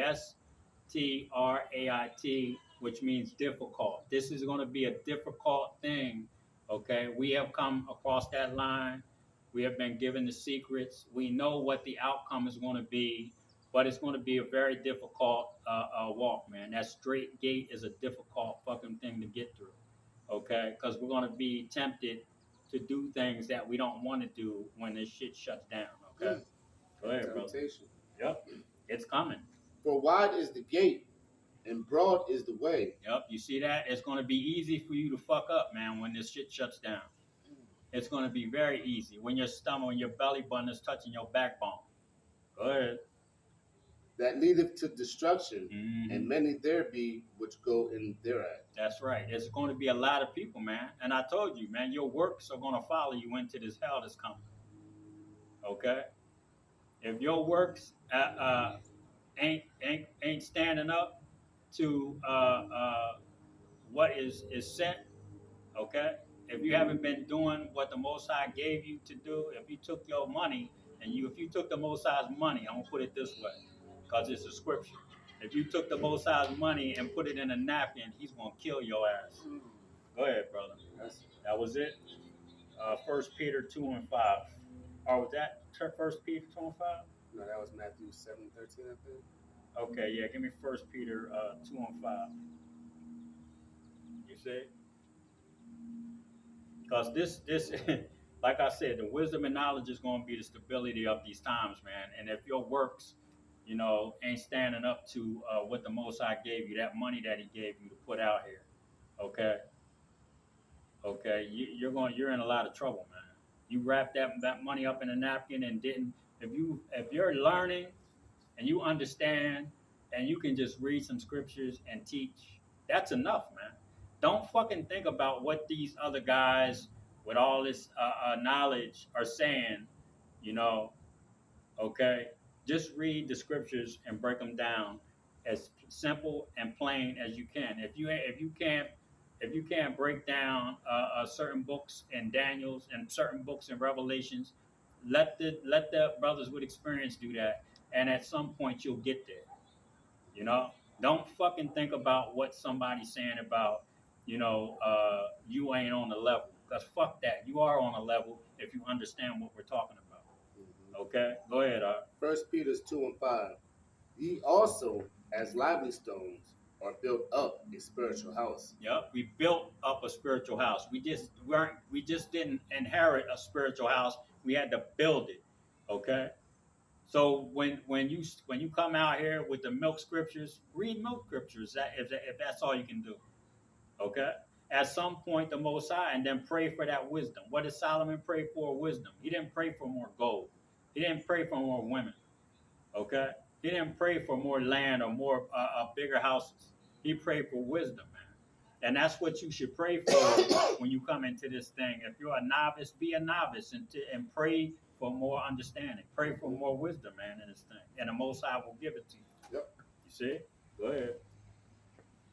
STRAIT, which means difficult. This is going to be a difficult thing, okay? We have come across that line. We have been given the secrets. We know what the outcome is going to be, but it's going to be a very difficult walk, man. That straight gate is a difficult fucking thing to get through, okay? Because we're going to be tempted to do things that we don't want to do when this shit shuts down, okay? Go ahead, Temptation. Brother. Yep, it's coming. For wide is the gate, and broad is the way. Yep, you see that? It's going to be easy for you to fuck up, man, when this shit shuts down. It's going to be very easy when your stomach and your belly button is touching your backbone. Go ahead. That leadeth to destruction, Mm-hmm. and many there be which go in thereat. That's right. There's going to be a lot of people, man. And I told you, man, your works are going to follow you into this hell that's coming. Okay? If your works ain't standing up to what is sent, okay? If you haven't been doing what the Most High gave you to do, if you took your money and if you took the Most High's money, I'm gonna put it this way, because it's a scripture. If you took the Most High's money and put it in a napkin, He's gonna kill your ass. Go ahead, brother. That was it. 1 Peter 2 and 5. Or was that 1 Peter 2 and 5? No, that was Matthew 7:13, I think. Okay, yeah, give me 1 Peter 2 and 5. You see? Because this, like I said, the wisdom and knowledge is going to be the stability of these times, man. And if your works, ain't standing up to what the Most High gave you, that money that He gave you to put out here, okay, you're in a lot of trouble, man. You wrap that money up in a napkin and didn't. If you're learning and you understand and you can just read some scriptures and teach, that's enough, man. Don't fucking think about what these other guys with all this knowledge are saying, okay? Just read the scriptures and break them down as simple and plain as you can. If you can't break down certain books in Daniel's and certain books in Revelations, let the brothers with experience do that, and at some point you'll get there. Don't fucking think about what somebody's saying about, you ain't on the level. Because fuck that. You are on a level if you understand what we're talking about. Mm-hmm. Okay? Go ahead, 1 Peter 2 and 5. Ye also, as lively stones, are built up a spiritual house. Yep, we built up a spiritual house. We just didn't inherit a spiritual house. We had to build it. Okay? So when you come out here with the milk scriptures, read milk scriptures if that's all you can do. Okay? At some point, the Most High, and then pray for that wisdom. What did Solomon pray for? Wisdom. He didn't pray for more gold. He didn't pray for more women. Okay? He didn't pray for more land or more bigger houses. He prayed for wisdom, man. And that's what you should pray for when you come into this thing. If you're a novice, be a novice and pray for more understanding. Pray for more wisdom, man, in this thing. And the Most High will give it to you. Yep. You see? Go ahead.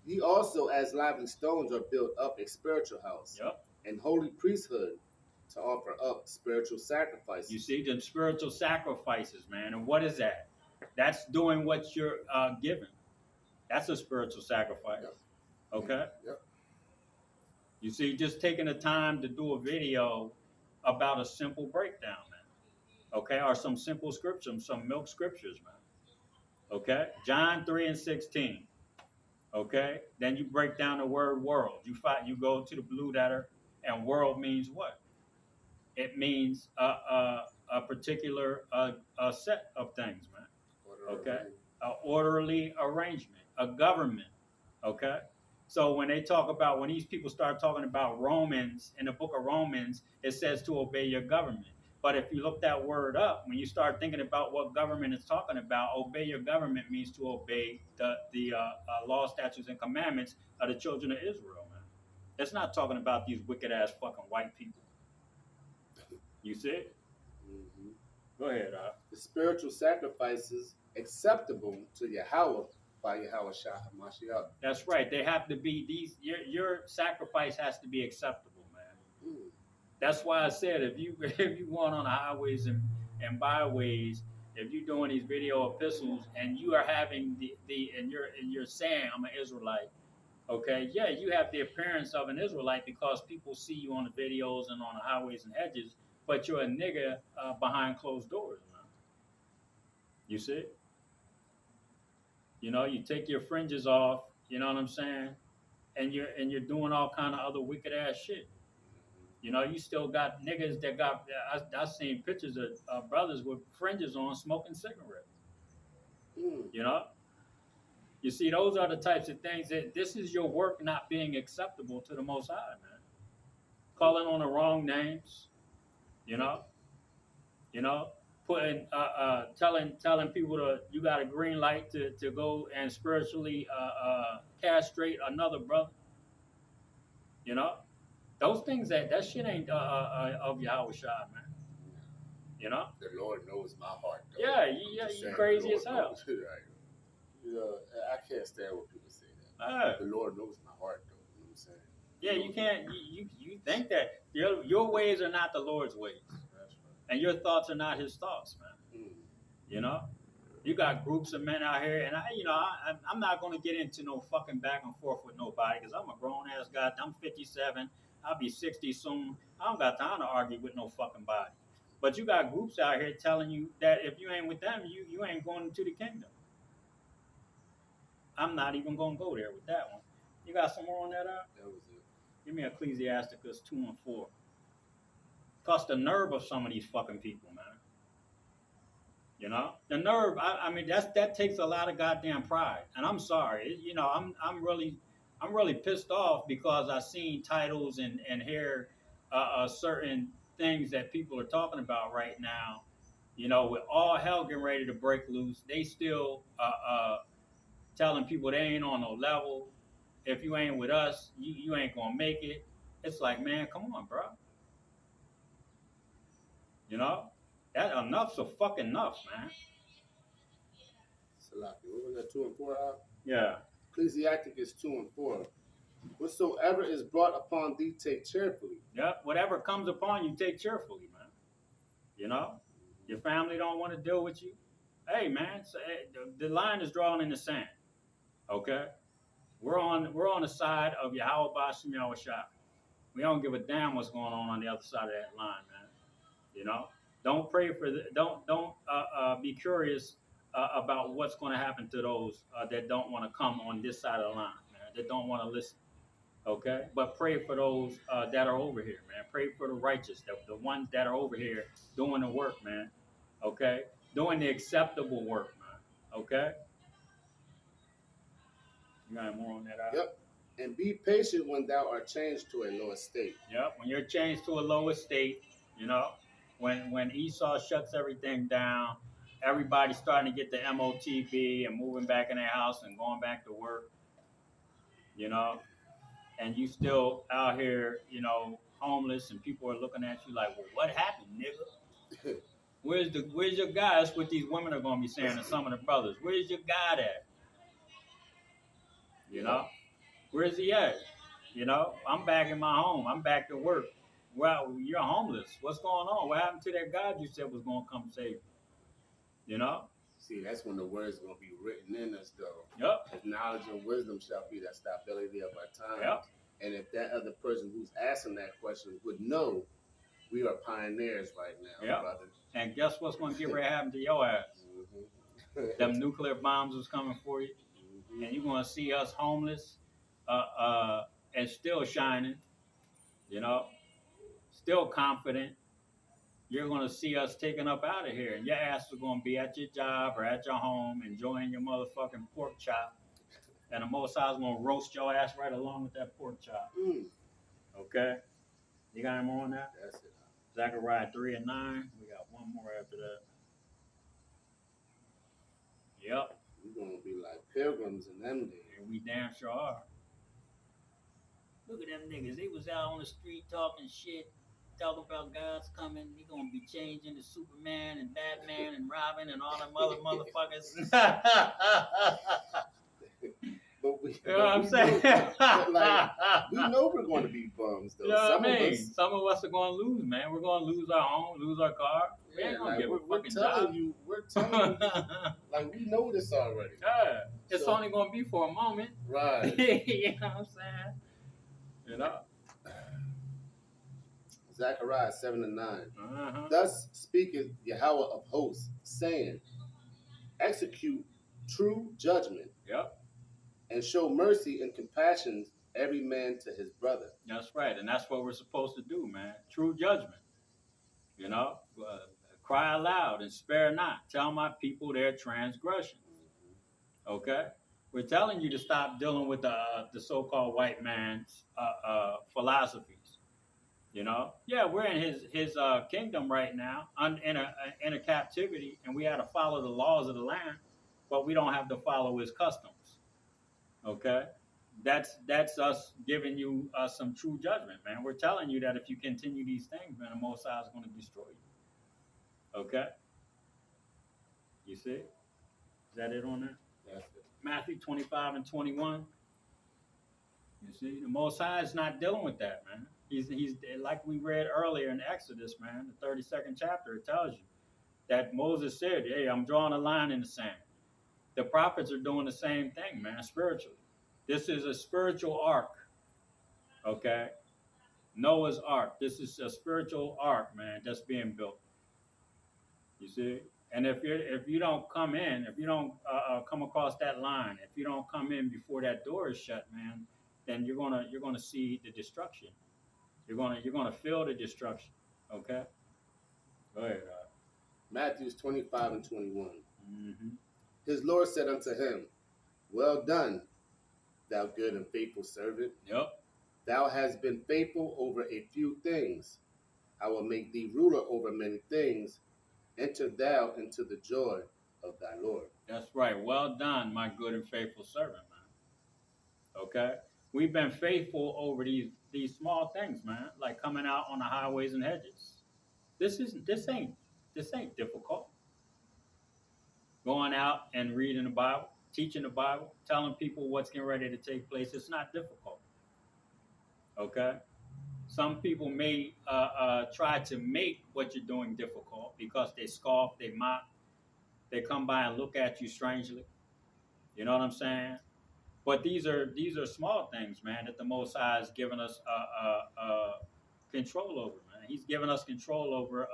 Ye also, as lively stones, are built up a spiritual house Yep. and holy priesthood to offer up spiritual sacrifices. You see, the spiritual sacrifices, man. And what is that? That's doing what you're giving. That's a spiritual sacrifice. Yep. Okay? Yep. You see, just taking the time to do a video about a simple breakdown, man. Okay? Or some simple scriptures, some milk scriptures, man. Okay? John 3:16. Okay? Then you break down the word world. You go to the blue letter, and world means what? It means a particular set of things, man. Okay? An orderly arrangement, a government. Okay? So when these people start talking about Romans, in the book of Romans, it says to obey your government. But if you look that word up, when you start thinking about what government is talking about, obey your government means to obey the law, statutes, and commandments of the children of Israel, man. It's not talking about these wicked ass fucking white people. You see? Mm-hmm. Go ahead. The spiritual sacrifices acceptable to Yahawah by YAHAWASHI. That's right. They have to be these. Your sacrifice has to be acceptable, man. Mm. That's why I said if you want on the highways and byways, if you're doing these video epistles and you are having and you're saying I'm an Israelite, okay, yeah, you have the appearance of an Israelite because people see you on the videos and on the highways and hedges, but you're a nigga behind closed doors, man. You see? You know, you take your fringes off, you know what I'm saying? And you're doing all kind of other wicked ass shit. You know, you still got niggas that got. I seen pictures of brothers with fringes on smoking cigarettes. Mm. You know, you see, those are the types of things that this is your work not being acceptable to the Most High, man. Calling on the wrong names, you know, putting telling people you got a green light to go and spiritually castrate another brother. You know. Those things that shit ain't of Yahawashi, man. You know? The Lord knows my heart, though. Yeah, you crazy as hell. You know, I can't stand when people say that. The Lord knows my heart, though. You know what I'm saying? Yeah, you can't. You think that your ways are not the Lord's ways, right. And your thoughts are not His thoughts, man. Mm. You know? You got groups of men out here, and I'm not going to get into no fucking back and forth with nobody because I'm a grown ass guy. I'm 57. I'll be 60 soon. I don't got time to argue with no fucking body. But you got groups out here telling you that if you ain't with them, you ain't going into the kingdom. I'm not even going to go there with that one. You got some more on that? That was it. Give me Ecclesiasticus 2:4. Cost the nerve of some of these fucking people, man. You know, the nerve. I mean, that takes a lot of goddamn pride. And I'm sorry. You know, I'm really pissed off because I seen titles and hear certain things that people are talking about right now. You know, with all hell getting ready to break loose, they still telling people they ain't on no level. If you ain't with us, you ain't gonna make it. It's like, man, come on, bro. You know, that enough's a fucking enough, man. Salaki, what was that, 2 and 4 out? Yeah. Ecclesiasticus 2 and 4. Whatsoever is brought upon thee, take cheerfully. Yep. Whatever comes upon you, take cheerfully, man. You know, your family don't want to deal with you. Hey, man, the line is drawn in the sand. Okay, we're on the side of YAHAWASHI. We don't give a damn what's going on the other side of that line, man. You know, don't pray for don't be curious about what's going to happen to those that don't want to come on this side of the line, man. That don't want to listen. Okay, but pray for those that are over here, man. Pray for the righteous, the ones that are over here doing the work, man. Okay, doing the acceptable work, man. Okay. You got more on that? Yep. And be patient when thou art changed to a lower state. Yep. When you're changed to a lower state, you know, when Esau shuts everything down, everybody's starting to get the MOTB and moving back in their house and going back to work, you know, and you still out here, you know, homeless, and people are looking at you like, well, what happened, nigga? Where's your guy? That's what these women are going to be saying to some of the brothers. Where's your guy at? You know, where's he at? You know, I'm back in my home. I'm back to work. Well, you're homeless. What's going on? What happened to that God you said was going to come save you? You know? See, that's when the word's going to be written in us, though. Yep. His knowledge and wisdom shall be that stability of our time. Yep. And if that other person who's asking that question would know, we are pioneers right now, yep. brother. And guess what's going to get ready to happen to your ass? Them nuclear bombs was coming for you. And you're going to see us homeless and still shining, you know, still confident. You're going to see us taken up out of here. And your ass is going to be at your job or at your home enjoying your motherfucking pork chop. And the Most High is going to roast your ass right along with that pork chop. Okay? You got any more on that? That's it. Zechariah 3 and 9. We got one more after that. Yep. We're going to be like pilgrims in them days. And we damn sure are. Look at them niggas. They was out on the street talking shit, talking about God's coming. He gonna be changing to Superman and Batman and Robin and all them other motherfuckers. But we, you know what I'm saying? We know we're going to be bums, though. You know what I mean? Some of us are going to lose, man. We're going to lose our home, lose our car. We ain't going to get a fucking job. We're telling you, like, we know this already. Yeah. It's only going to be for a moment. Right. You know what I'm saying? You know? Zechariah 7 and 9. Uh-huh. Thus speaketh Yahawah of hosts, saying, execute true judgment. Yep. And show mercy and compassion every man to his brother. That's right. And that's what we're supposed to do, man. True judgment. You know? Cry aloud and spare not. Tell my people their transgressions. Okay? We're telling you to stop dealing with the so-called white man's philosophies. You know? Yeah, we're in his kingdom right now, in a captivity, and we had to follow the laws of the land, but we don't have to follow his customs. Okay? That's us giving you some true judgment, man. We're telling you that if you continue these things, man, the Most High is going to destroy you. Okay? You see? Is that it on there? That's it. Matthew 25 and 21. You see? The Most High is not dealing with that, man. He's like we read earlier in Exodus, man, the 32nd chapter, it tells you that Moses said, hey, I'm drawing a line in the sand. The prophets are doing the same thing, man, spiritually. This is a spiritual ark, okay? Noah's ark. This is a spiritual ark, man, that's being built. You see? And if you don't come in, if you don't come across that line, if you don't come in before that door is shut, man, then you're gonna see the destruction. You're gonna feel the destruction. Okay? Go ahead. Matthew 25 and 21. Mm-hmm. His Lord said unto him, well done, thou good and faithful servant. Yep. Thou hast been faithful over a few things. I will make thee ruler over many things. Enter thou into the joy of thy Lord. That's right. Well done, my good and faithful servant, man. Okay? We've been faithful over these small things, man, like coming out on the highways and hedges. This ain't difficult. Going out and reading the Bible, teaching the Bible, telling people what's getting ready to take place, it's not difficult. Okay? Some people may try to make what you're doing difficult because they scoff, they mock, they come by and look at you strangely. You know what I'm saying? But these are small things, man, that the Most High has given us control over, man. He's given us control over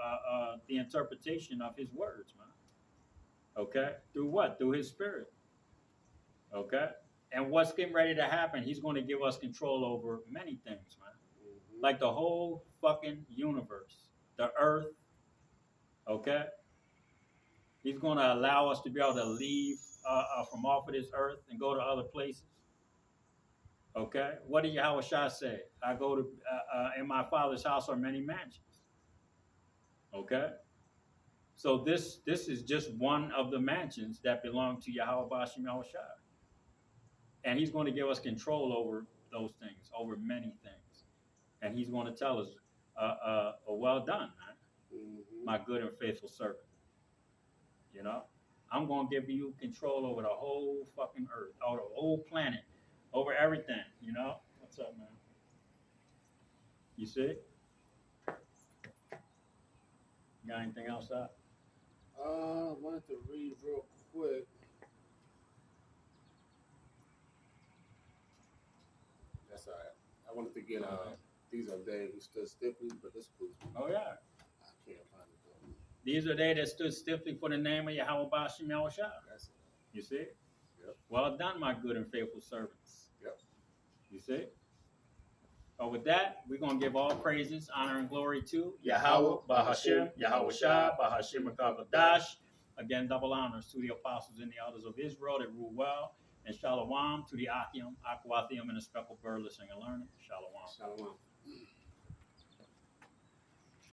the interpretation of his words, man. Okay? Through what? Through his spirit. Okay? And what's getting ready to happen, he's going to give us control over many things, man. Mm-hmm. Like the whole fucking universe, the earth. Okay? He's going to allow us to be able to leave from off of this earth and go to other places. Okay? What did YAHAWASHI say? I go to, in my Father's house are many mansions. Okay? So this is just one of the mansions that belong to YAHAWASHI. And he's going to give us control over those things, over many things. And he's going to tell us, well done, man. my good and faithful servant. You know, I'm going to give you control over the whole fucking earth, over the whole planet, over everything. You know, what's up, man? You see? Got anything else up? I wanted to read real quick. That's all right. I wanted to get these are they who stood stiffly, but this cool. Oh yeah. I can't find it though. These are they that stood stiffly for the name of YAHAWASHI. That's it. You see? Yep. Well done, my good and faithful servants. Yep. You see? But with that, we're going to give all praises, honor, and glory to Yahawah, Bahashem, Yahawashai, Bahashem Makabadash. Again, double honors to the apostles and the elders of Israel that rule well. And shalom to the Akim, Aquathium, and the speckled bird listening and learning. Shalom. Shalom.